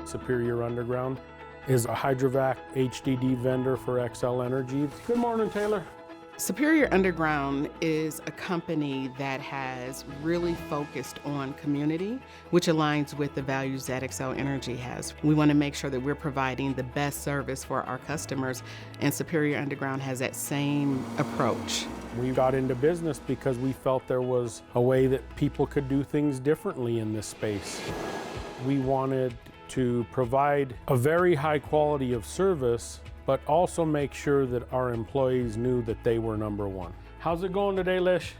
Superior Underground, is a hydrovac HDD vendor for Xcel Energy. Good morning, Taylor. Superior Underground is a company that has really focused on community, which aligns with the values that Xcel Energy has. We want to make sure that we're providing the best service for our customers, and Superior Underground has that same approach. We got into business because we felt there was a way that people could do things differently in this space. We wanted to provide a very high quality of service, but also make sure that our employees knew that they were number one. How's it going today, Lish?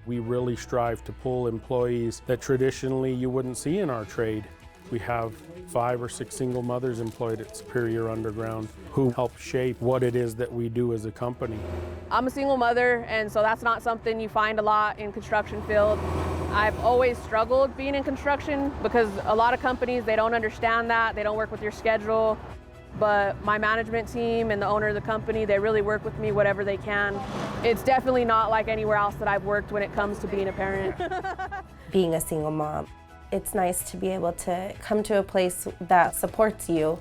We really strive to pull employees that traditionally you wouldn't see in our trade. We have 5 or 6 single mothers employed at Superior Underground who help shape what it is that we do as a company. I'm a single mother, and so that's not something you find a lot in construction field. I've always struggled being in construction because a lot of companies, they don't understand that, they don't work with your schedule. But my management team and the owner of the company, they really work with me whatever they can. It's definitely not like anywhere else that I've worked when it comes to being a parent. Being a single mom, it's nice to be able to come to a place that supports you.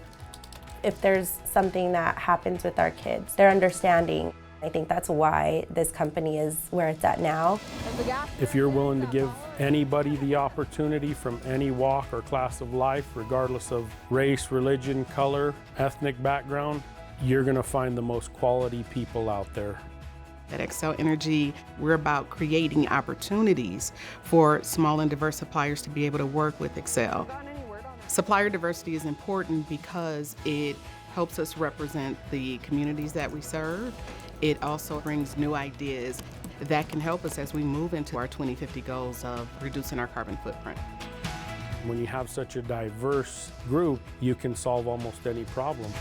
If there's something that happens with our kids, they're understanding. I think that's why this company is where it's at now. If you're willing to give anybody the opportunity from any walk or class of life, regardless of race, religion, color, ethnic background, you're going to find the most quality people out there. At Xcel Energy, we're about creating opportunities for small and diverse suppliers to be able to work with Xcel. Supplier diversity is important because it helps us represent the communities that we serve. It also brings new ideas that can help us as we move into our 2050 goals of reducing our carbon footprint. When you have such a diverse group, you can solve almost any problem.